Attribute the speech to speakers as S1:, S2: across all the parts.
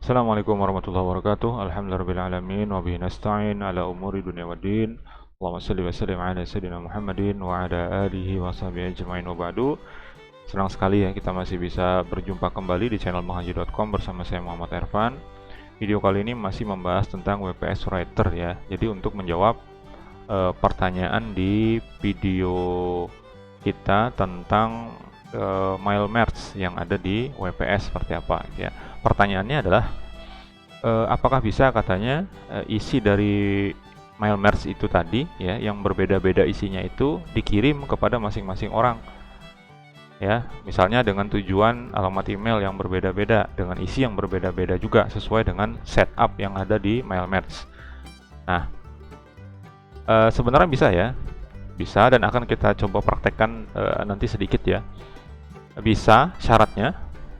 S1: Assalamualaikum warahmatullahi wabarakatuh. Alhamdulillahirrahmanirrahim. Wa bihi nasta'in ala umuri dunia wa din. Allahumma salli wa sallim ala sayyidina Muhammadin wa ala alihi wa sahbihi ajma'in wa ba'du. Senang sekali ya kita masih bisa berjumpa kembali di channel banghaji.com bersama saya Muhammad Ervan. Video kali ini masih membahas tentang WPS Writer ya. Jadi untuk menjawab pertanyaan di video kita tentang mail merge yang ada di WPS seperti apa ya. Pertanyaannya adalah apakah bisa katanya isi dari mail merge itu tadi ya yang berbeda-beda isinya itu dikirim kepada masing-masing orang ya, misalnya dengan tujuan alamat email yang berbeda-beda dengan isi yang berbeda-beda juga sesuai dengan setup yang ada di mail merge. Nah, sebenarnya bisa ya, bisa, dan akan kita coba praktekkan nanti sedikit ya. Bisa, syaratnya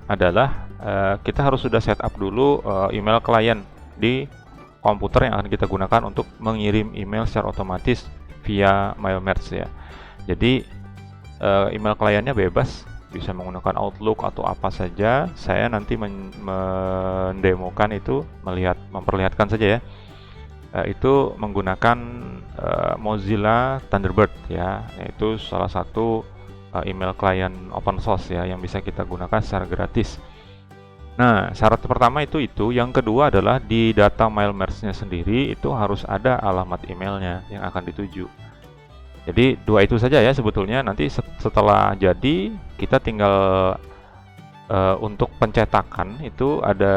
S1: adalah kita harus sudah setup dulu email klien di komputer yang akan kita gunakan untuk mengirim email secara otomatis via mail merge ya. Jadi email kliennya bebas, bisa menggunakan Outlook atau apa saja. Saya nanti mendemokan itu, memperlihatkan saja ya. Itu menggunakan Mozilla Thunderbird ya, yaitu salah satu email klien open source ya yang bisa kita gunakan secara gratis. Nah, syarat pertama itu. Yang kedua adalah di data mail merge-nya sendiri itu harus ada alamat emailnya yang akan dituju. Jadi dua itu saja ya sebetulnya. Nanti setelah jadi kita tinggal untuk pencetakan itu ada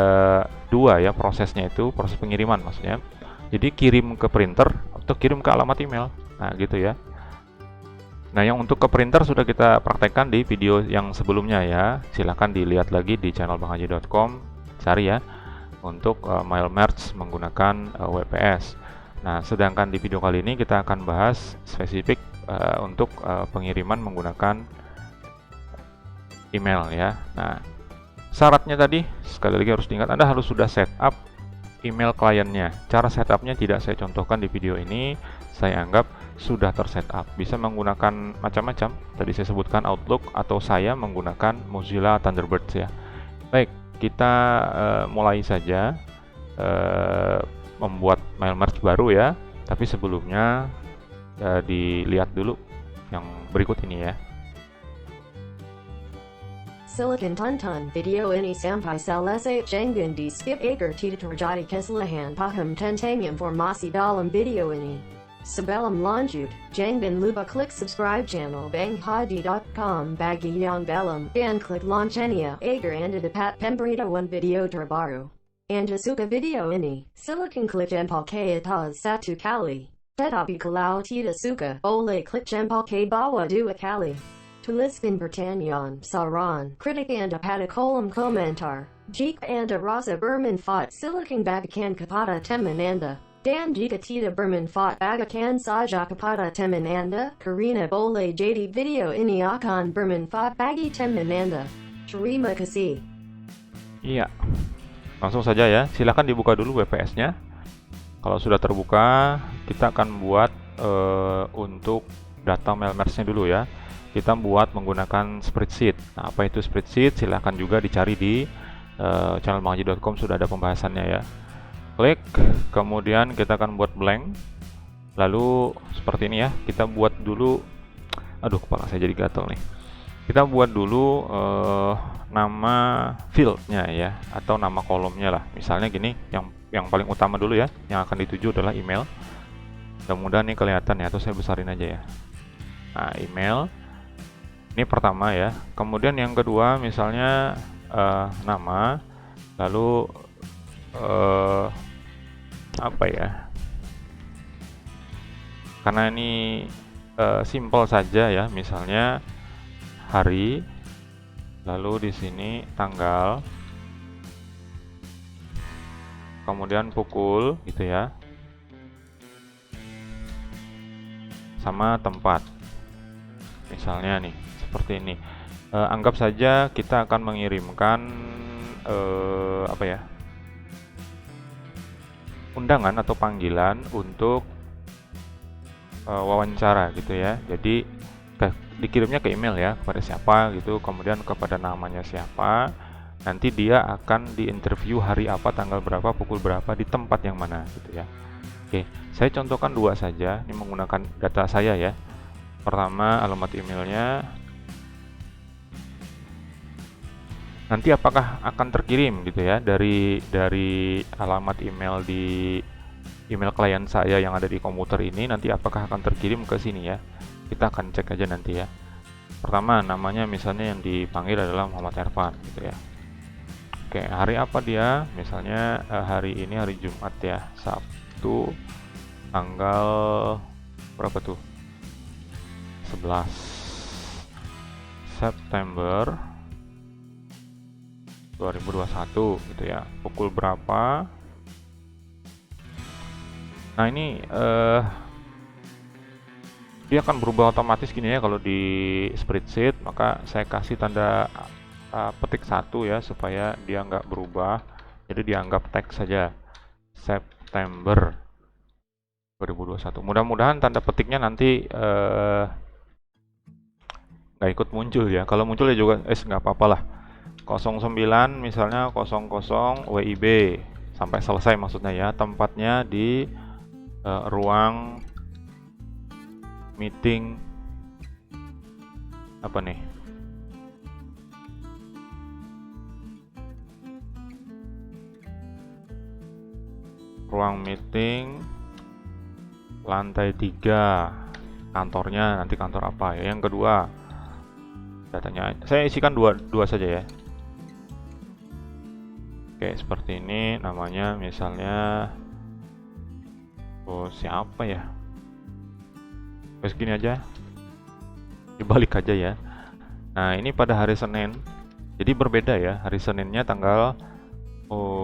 S1: dua ya prosesnya, itu proses pengiriman maksudnya. Jadi kirim ke printer atau kirim ke alamat email. Nah, gitu ya. Nah, yang untuk ke printer sudah kita praktekkan di video yang sebelumnya ya. Silahkan dilihat lagi di channel banghaji.com, cari ya untuk mail merge menggunakan WPS. Nah, sedangkan di video kali ini kita akan bahas spesifik untuk pengiriman menggunakan email ya. Nah, syaratnya tadi sekali lagi harus diingat, Anda harus sudah setup email kliennya. Cara setupnya tidak saya contohkan di video ini, saya anggap sudah tersetup. Bisa menggunakan macam-macam. Tadi saya sebutkan Outlook atau saya menggunakan Mozilla Thunderbird ya. Baik, kita mulai saja membuat mail merge baru ya. Tapi sebelumnya dilihat dulu yang berikut ini ya.
S2: Silicon Tuntun video ini sampai selesai jangan di skip agar tidak terjadi kesalahan paham tentang informasi dalam video ini. Sebelum lanjut, jangan lupa klik subscribe channel banghaji.com bagi yang belum dan klik loncengnya agar Anda dapat pemberitahuan video terbaru. Anda suka video ini, silakan klik jempol ke atas satu kali. Tetapi kalau tidak suka, boleh klik jempol ke bawah dua kali. Tuliskan pertanyaan, saran, kritik Anda pada kolom komentar. Jika Anda rasa bermanfaat, silakan bagikan kepada teman Anda. Dan jika tidak bermanfaat, bagikan saja kepada teman Anda, karena boleh jadi video ini akan bermanfaat bagi teman Anda. Terima kasih.
S1: Iya, langsung saja ya. Silahkan dibuka dulu WPS-nya. Kalau sudah terbuka, kita akan buat untuk data mail merge-nya dulu ya. Kita buat menggunakan spreadsheet. Nah, apa itu spreadsheet? Silahkan juga dicari di channel banghaji.com, sudah ada pembahasannya ya. Klik, kemudian kita akan buat blank. Lalu seperti ini ya, kita buat dulu. Aduh, kepala saya jadi gatel nih. Kita buat dulu nama fieldnya ya, atau nama kolomnya lah. Misalnya gini, yang paling utama dulu ya, yang akan dituju adalah email. Mudah-mudahan ini kelihatan ya, atau saya besarin aja ya. Nah, email. Ini pertama ya. Kemudian yang kedua misalnya nama, lalu apa ya? Karena ini simple saja ya, misalnya hari, lalu di sini tanggal, kemudian pukul gitu ya, sama tempat. Misalnya nih seperti ini. Anggap saja kita akan mengirimkan apa ya, undangan atau panggilan untuk wawancara gitu ya. Jadi dikirimnya ke email ya, kepada siapa gitu, kemudian kepada namanya siapa, nanti dia akan diinterview hari apa, tanggal berapa, pukul berapa, di tempat yang mana gitu ya. Oke, saya contohkan 2 saja, ini menggunakan data saya ya. Pertama, alamat emailnya. Nanti apakah akan terkirim gitu ya dari alamat email di email klien saya yang ada di komputer ini, nanti apakah akan terkirim ke sini ya. Kita akan cek aja nanti ya. Pertama, namanya misalnya yang dipanggil adalah Muhammad Ervan gitu ya. Oke, hari apa dia? Misalnya hari ini hari Jumat ya, Sabtu tanggal berapa tuh? 11 September 2021 gitu ya. Pukul berapa? Nah, ini dia akan berubah otomatis gini ya kalau di spreadsheet, maka saya kasih tanda petik 1 ya supaya dia nggak berubah. Jadi dianggap teks saja September 2021. Mudah-mudahan tanda petiknya nanti nggak ikut muncul ya. Kalau muncul ya juga nggak apa-apa lah. 09 misalnya 00 WIB sampai selesai maksudnya ya. Tempatnya di ruang meeting apa nih? Ruang meeting lantai 3. Kantornya nanti kantor apa ya? Yang kedua, datanya saya isikan dua saja ya. Oke, seperti ini namanya misalnya siapa ya? Gini aja, dibalik aja ya. Nah, ini pada hari Senin, jadi berbeda ya. Hari Seninnya tanggal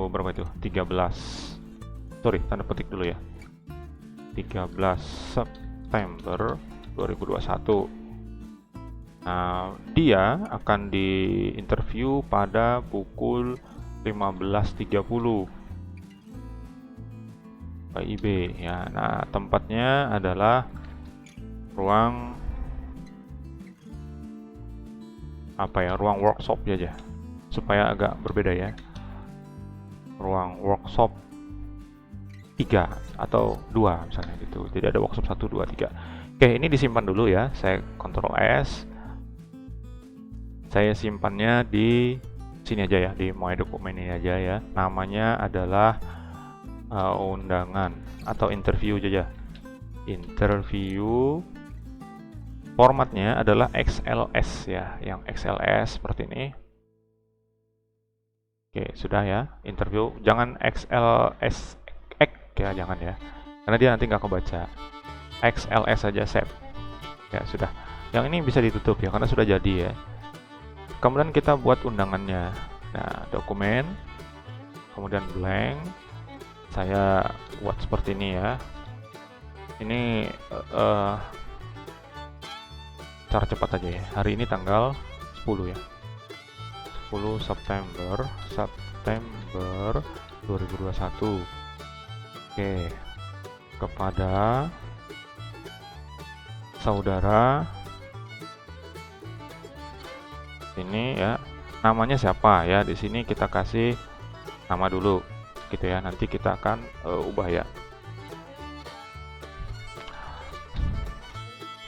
S1: berapa itu? 13. Sorry, tanda petik dulu ya. 13 September 2021. Nah, dia akan diinterview pada pukul 15.30 WIB ya. Nah, tempatnya adalah ruang apa ya, ruang workshop aja supaya agak berbeda ya. Ruang workshop 3 atau 2 misalnya gitu. Jadi ada workshop 1, 2, 3. Oke, ini disimpan dulu ya. Saya Ctrl S. Saya simpannya di sini aja ya, di My Dokumen ini aja ya. Namanya adalah undangan atau interview aja. Interview. Formatnya adalah XLS ya, yang XLS seperti ini. Oke, sudah ya, interview. Jangan XLS ya, jangan ya, karena dia nanti nggak kebaca. XLS saja, save. Ya sudah. Yang ini bisa ditutup ya, karena sudah jadi ya. Kemudian kita buat undangannya. Nah, dokumen, kemudian blank. Saya buat seperti ini ya. Ini cara cepat aja ya. Hari ini tanggal 10 ya. 10 September 2021. Oke. Kepada saudara ini ya. Namanya siapa ya? Di sini kita kasih nama dulu gitu ya. Nanti kita akan ubah ya.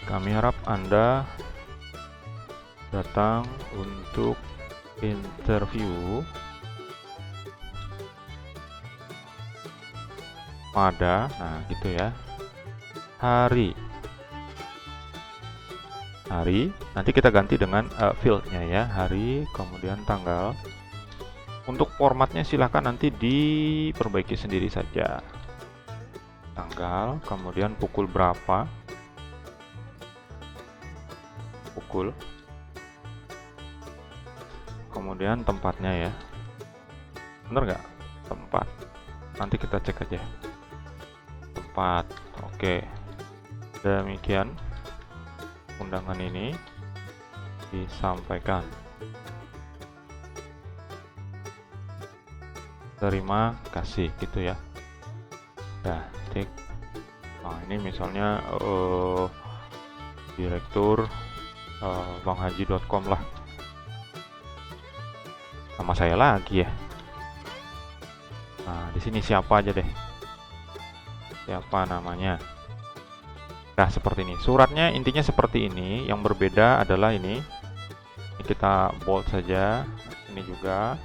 S1: Kami harap Anda datang untuk interview pada, nah gitu ya, hari. Nanti kita ganti dengan fieldnya ya, hari, kemudian tanggal. Untuk formatnya silahkan nanti diperbaiki sendiri saja. Tanggal, kemudian pukul berapa. Kemudian tempatnya ya, bener nggak tempat? Nanti kita cek aja tempat. Oke, demikian undangan ini disampaikan. Terima kasih gitu ya. Nah, cek. Nah, ini misalnya direktur banghaji.com lah. Sama saya lagi ya. Nah, di sini siapa aja deh. Siapa namanya? Nah, seperti ini. Suratnya intinya seperti ini. Yang berbeda adalah ini. Ini kita bold saja. Ini juga.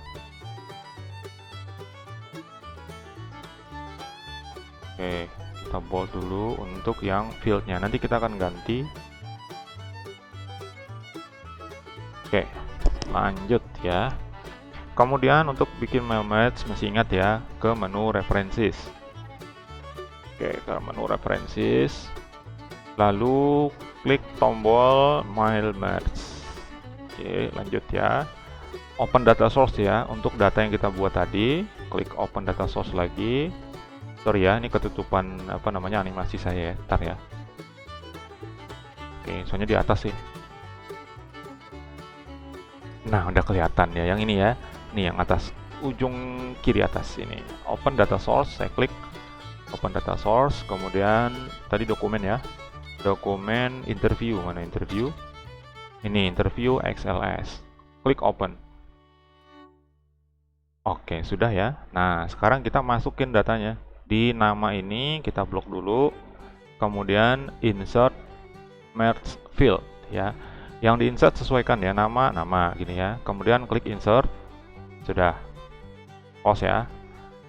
S1: Oke, kita bold dulu untuk yang fieldnya. Nanti kita akan ganti. Oke, lanjut ya. Kemudian untuk bikin mail match masih ingat ya, ke menu references. Oke, ke menu references. Lalu klik tombol mail match. Oke, lanjut ya. Open data source ya, untuk data yang kita buat tadi. Klik open data source lagi. Sorry ya, ini ketutupan apa namanya animasi saya ya. Ntar ya. Oke, soalnya di atas sih. Nah, udah kelihatan ya. Yang ini ya. Ini yang atas, ujung kiri atas ini. Open data source, saya klik open data source. Kemudian tadi dokumen ya. Dokumen interview, mana interview? Ini interview XLS. Klik open. Oke, sudah ya. Nah, sekarang kita masukin datanya. Di nama ini kita blok dulu, kemudian insert merge field ya. Yang di insert sesuaikan ya, nama gini ya. Kemudian klik insert, sudah close ya.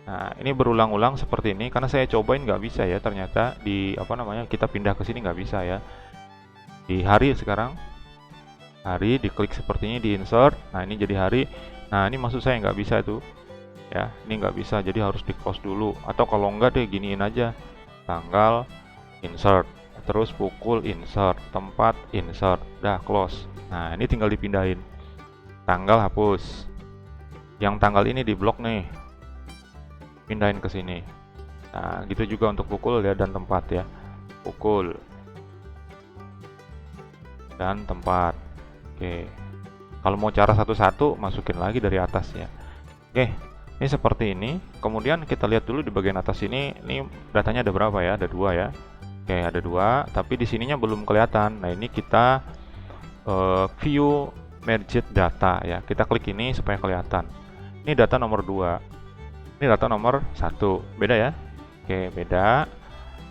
S1: Nah, ini berulang-ulang seperti ini karena saya cobain nggak bisa ya, ternyata di apa namanya kita pindah ke sini nggak bisa ya. Di hari sekarang, hari diklik seperti ini, di insert. Nah, ini jadi hari. Nah, ini maksud saya nggak bisa itu. Ya, ini nggak bisa, jadi harus di close dulu, atau kalau enggak deh giniin aja, tanggal insert, terus pukul insert, tempat insert, dah close. Nah, ini tinggal dipindahin, tanggal hapus, yang tanggal ini di blok nih, pindahin ke sini. Nah, gitu juga untuk pukul ya dan tempat ya, pukul dan tempat. Oke, kalau mau cara satu-satu masukin lagi dari atas ya. Oke. Ini seperti ini. Kemudian kita lihat dulu di bagian atas ini datanya ada berapa ya? Ada 2 ya. Oke, ada 2, tapi di sininya belum kelihatan. Nah, ini kita view merged data ya. Kita klik ini supaya kelihatan. Ini data nomor 2. Ini data nomor 1. Beda ya? Oke, beda.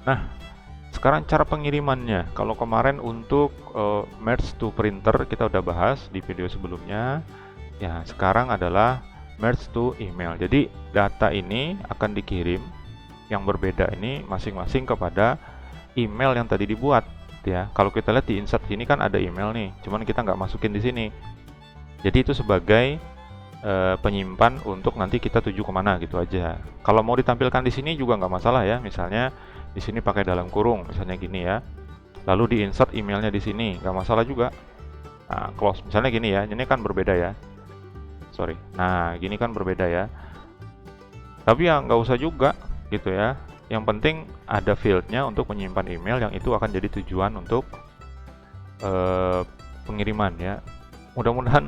S1: Nah, sekarang cara pengirimannya. Kalau kemarin untuk merge to printer kita udah bahas di video sebelumnya. Ya, sekarang adalah merge to email. Jadi data ini akan dikirim yang berbeda ini masing-masing kepada email yang tadi dibuat ya. Kalau kita lihat di insert sini kan ada email nih, cuman kita nggak masukin di sini. Jadi itu sebagai penyimpan untuk nanti kita tuju kemana gitu aja. Kalau mau ditampilkan di sini juga nggak masalah ya. Misalnya di sini pakai dalam kurung, misalnya gini ya. Lalu di insert emailnya di sini, nggak masalah juga. Nah, close. Misalnya gini ya, ini kan berbeda ya. Sorry. Nah, gini kan berbeda ya. Tapi ya nggak usah juga gitu ya. Yang penting ada fieldnya untuk menyimpan email yang itu akan jadi tujuan untuk pengiriman ya. Mudah-mudahan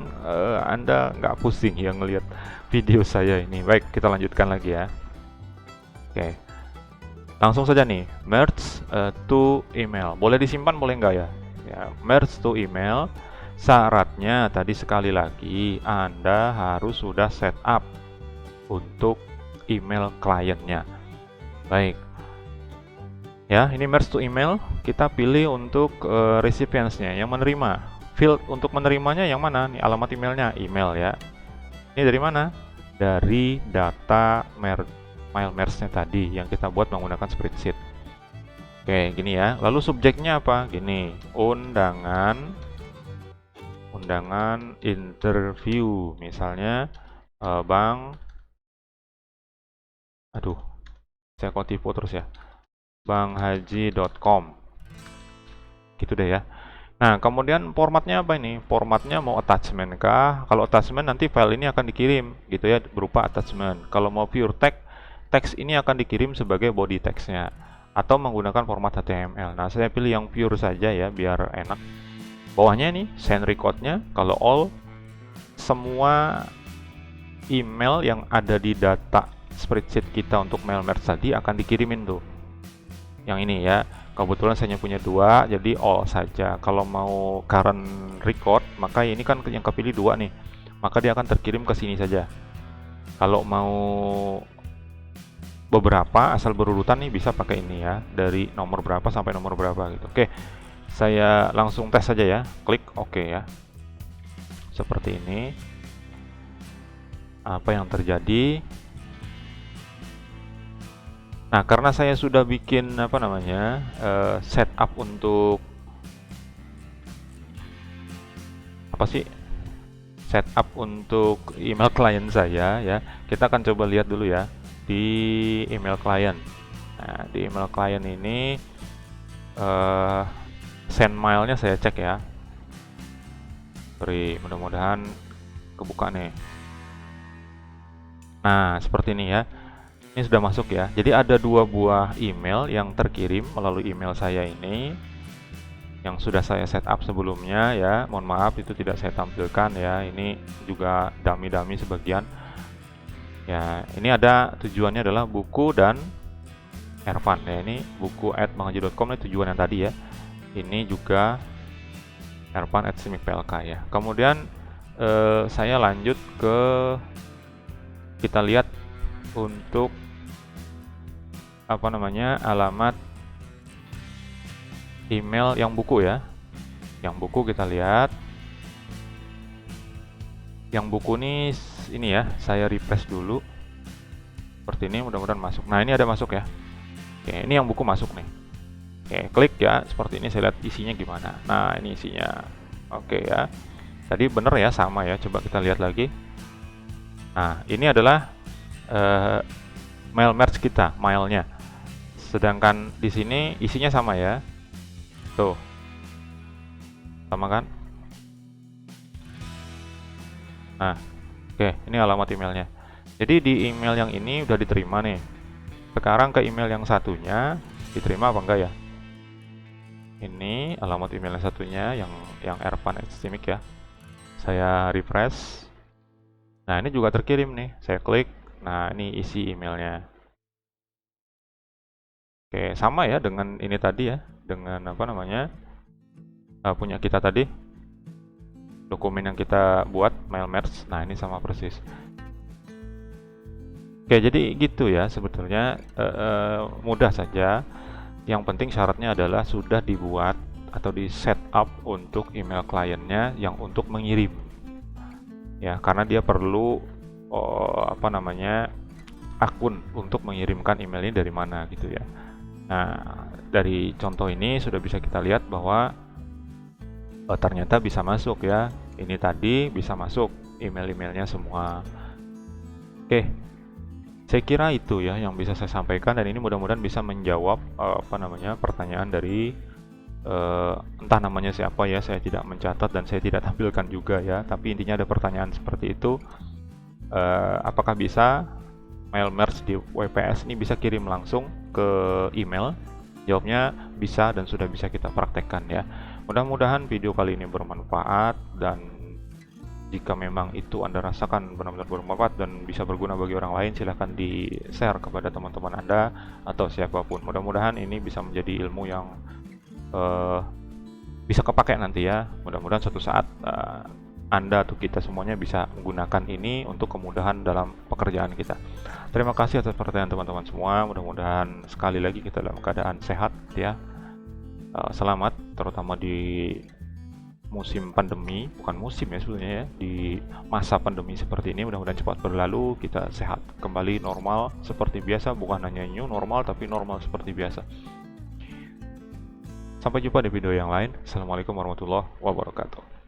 S1: Anda nggak pusing ya ngelihat video saya ini. Baik, kita lanjutkan lagi ya. Oke. Langsung saja nih, merge to email. Boleh disimpan, boleh nggak ya? Ya, merge to email. Syaratnya tadi sekali lagi Anda harus sudah setup untuk email kliennya. Baik. Ya, ini merge to email, kita pilih untuk recipients-nya yang menerima. Field untuk menerimanya yang mana? Nih alamat emailnya, email ya. Ini dari mana? Dari data mail merge-nya tadi yang kita buat menggunakan spreadsheet. Oke, gini ya. Lalu subjeknya apa? Gini, undangan interview, misalnya saya kok tipu terus ya, banghaji.com gitu deh ya. Nah, kemudian formatnya apa ini? Formatnya mau attachment kah? Kalau attachment nanti file ini akan dikirim gitu ya, berupa attachment. Kalau mau pure text, teks ini akan dikirim sebagai body text-nya atau menggunakan format HTML. Nah, saya pilih yang pure saja ya biar enak. Bawahnya nih send record-nya, kalau all, semua email yang ada di data spreadsheet kita untuk mail merge tadi akan dikirimin tuh. Yang ini ya, kebetulan saya punya 2, jadi all saja. Kalau mau current record, maka ini kan yang kepilih 2 nih, maka dia akan terkirim ke sini saja. Kalau mau beberapa asal berurutan nih bisa pakai ini ya, dari nomor berapa sampai nomor berapa gitu. Oke, saya langsung tes saja ya, klik OK ya. Seperti ini. Apa yang terjadi? Nah, karena saya sudah bikin setup untuk setup untuk email klien saya ya. Kita akan coba lihat dulu ya di email klien. Nah, di email klien ini send mailnya saya cek ya. Sorry, mudah-mudahan kebuka nih. Nah, seperti ini ya. Ini sudah masuk ya. Jadi ada 2 buah email yang terkirim melalui email saya ini, yang sudah saya setup sebelumnya ya. Mohon maaf itu tidak saya tampilkan ya. Ini juga dummy-dummy sebagian. Ya, ini ada tujuannya adalah buku dan Ervan ya. Ini buku@banghaji.com ini tujuan yang tadi ya. Ini juga Ervan@simikplk ya. Kemudian saya lanjut ke, kita lihat untuk alamat email yang buku ya. Yang buku kita lihat. Yang buku ini ya, saya refresh dulu. Seperti ini, mudah-mudahan masuk. Nah, ini ada masuk ya. Oke, ini yang buku masuk nih. Oke, klik ya. Seperti ini saya lihat isinya gimana. Nah, ini isinya. Oke ya. Tadi bener ya, sama ya. Coba kita lihat lagi. Nah, ini adalah mail merge kita, mailnya. Sedangkan di sini isinya sama ya. Tuh. Sama kan? Nah, oke, ini alamat emailnya. Jadi di email yang ini udah diterima nih. Sekarang ke email yang satunya diterima apa enggak ya? Ini alamat email yang satunya yang Ervan@simik ya. Saya refresh. Nah, ini juga terkirim nih. Saya klik. Nah, ini isi emailnya. Oke, sama ya dengan ini tadi ya, dengan punya kita tadi, dokumen yang kita buat mail merge. Nah, ini sama persis. Oke, jadi gitu ya sebetulnya, mudah saja. Yang penting syaratnya adalah sudah dibuat atau di setup untuk email kliennya yang untuk mengirim ya, karena dia perlu akun untuk mengirimkan email ini dari mana gitu ya. Nah, dari contoh ini sudah bisa kita lihat bahwa ternyata bisa masuk ya. Ini tadi bisa masuk email-emailnya semua. Oke, saya kira itu ya yang bisa saya sampaikan, dan ini mudah-mudahan bisa menjawab pertanyaan dari entah namanya siapa ya, saya tidak mencatat dan saya tidak tampilkan juga ya. Tapi intinya ada pertanyaan seperti itu. Apakah bisa mail merge di WPS ini bisa kirim langsung ke email? Jawabnya bisa dan sudah bisa kita praktekkan ya. Mudah-mudahan video kali ini bermanfaat, dan jika memang itu Anda rasakan benar-benar bermanfaat dan bisa berguna bagi orang lain, silahkan di-share kepada teman-teman Anda atau siapapun. Mudah-mudahan ini bisa menjadi ilmu yang bisa kepakai nanti ya. Mudah-mudahan suatu saat Anda atau kita semuanya bisa menggunakan ini untuk kemudahan dalam pekerjaan kita. Terima kasih atas perhatian teman-teman semua. Mudah-mudahan sekali lagi kita dalam keadaan sehat ya. Selamat, terutama di musim pandemi, bukan musim ya sebetulnya ya, di masa pandemi seperti ini. Mudah-mudahan cepat berlalu, kita sehat kembali normal seperti biasa, bukan hanya new normal tapi normal seperti biasa. Sampai jumpa di video yang lain. Assalamualaikum warahmatullahi wabarakatuh.